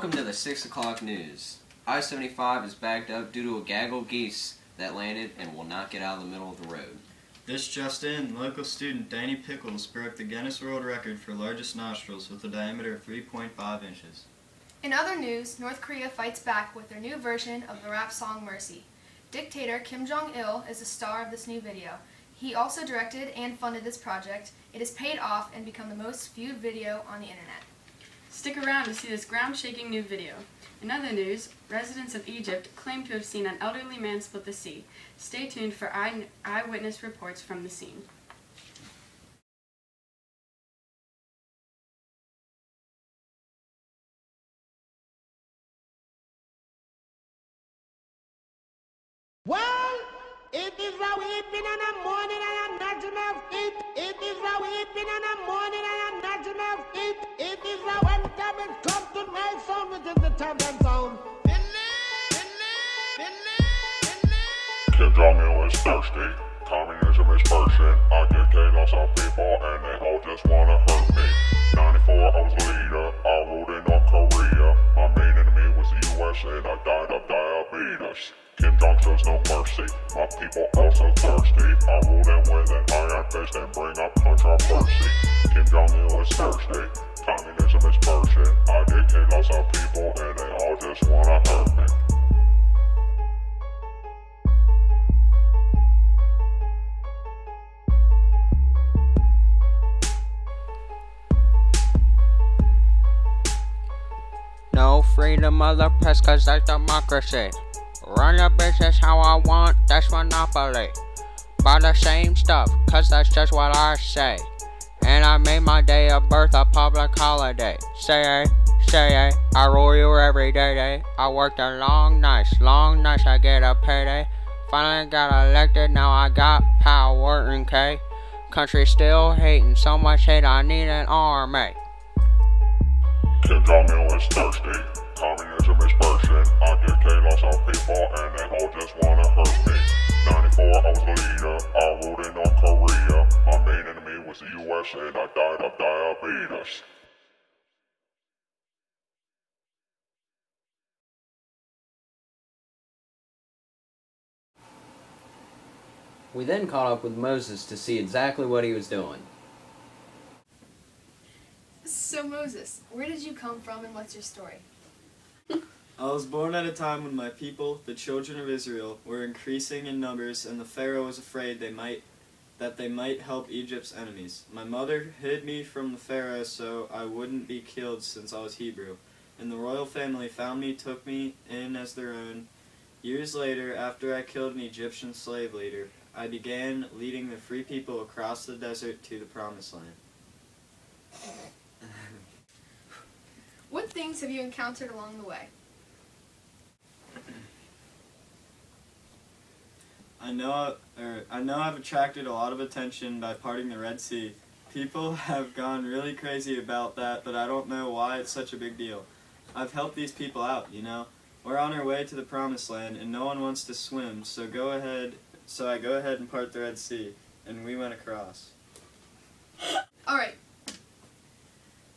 Welcome to the 6 o'clock news. I-75 is backed up due to a gaggle of geese that landed and will not get out of the middle of the road. This just in, local student Danny Pickles broke the Guinness World Record for largest nostrils with a diameter of 3.5 inches. In other news, North Korea fights back with their new version of the rap song Mercy. Dictator Kim Jong-il is the star of this new video. He also directed and funded this project. It has paid off and become the most viewed video on the internet. Stick around to see this ground-shaking new video. In other news, residents of Egypt claim to have seen an elderly man split the sea. Stay tuned for eyewitness reports from the scene. Well, it is a weeping and a mourning and a gnashing of teeth. It is a weeping and a mourning and a gnashing of teeth. It is a when time it comes to my sound, which is the champion sound. Kim Jong-il is thirsty. Communism is bursting. I get chaos of people and they all just wanna hurt me. 94, I was a leader. I ruled in North Korea. My main enemy was the US and I died of diabetes. Kim Jong shows no mercy. My people also thirsty. I rule them with an iron fist and bring up controversy. Kim Jong-il is thirsty. Communism is bursting. I dictate lots of people and they all just wanna hurt me. No freedom of the press, cause that's democracy. Run your business how I want, that's monopoly. Buy the same stuff, cause that's just what I say. And I made my day of birth a public holiday. Say I rule you every day. I worked a long nights, I get a payday. Finally got elected, now I got power, okay? Country still hating, so much hate I need an army. Kim Jong-il is thirsty. Communism is bursting. I dictate lots of people and they all just wanna hurt me. 94, I was a leader. I ruled in North Korea. My main enemy was the US and I died of diabetes. We then caught up with Moses to see exactly what he was doing. So Moses, where did you come from and what's your story? I was born at a time when my people, the children of Israel, were increasing in numbers and the Pharaoh was afraid that they might help Egypt's enemies. My mother hid me from the Pharaoh so I wouldn't be killed since I was Hebrew. And the royal family found me, took me in as their own. Years later, after I killed an Egyptian slave leader, I began leading the free people across the desert to the Promised Land. What things have you encountered along the way? I know I've attracted a lot of attention by parting the Red Sea. People have gone really crazy about that, but I don't know why it's such a big deal. I've helped these people out, you know. We're on our way to the Promised Land and no one wants to swim, so I go ahead and part the Red Sea, and we went across. Alright.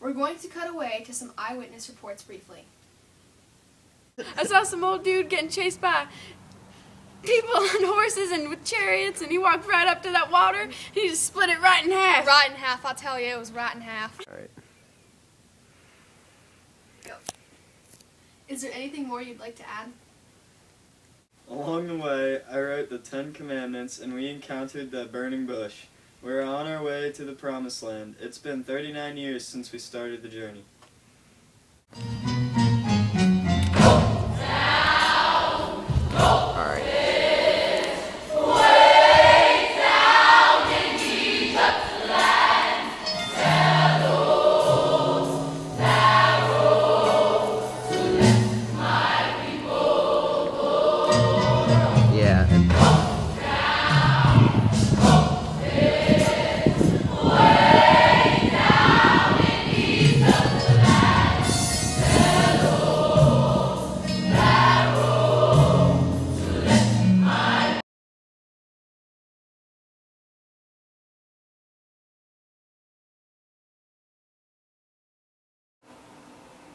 We're going to cut away to some eyewitness reports briefly. I saw some old dude getting chased by people on horses and with chariots, and he walked right up to that water and he just split it right in half. Right in half, I'll tell you, it was right in half. Alright. Go. Is there anything more you'd like to add? Along the way, I wrote the 10 Commandments and we encountered the burning bush. We're on our way to the Promised Land. It's been 39 years since we started the journey.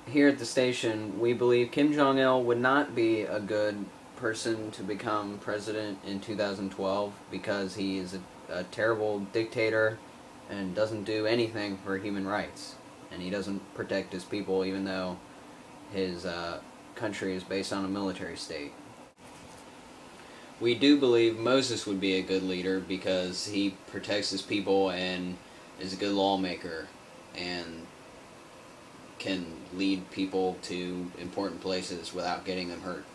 here at the station, we believe Kim Jong-il would not be a good person to become president in 2012 because he is a terrible dictator and doesn't do anything for human rights. And he doesn't protect his people even though his country is based on a military state. We do believe Moses would be a good leader because he protects his people and is a good lawmaker and can lead people to important places without getting them hurt.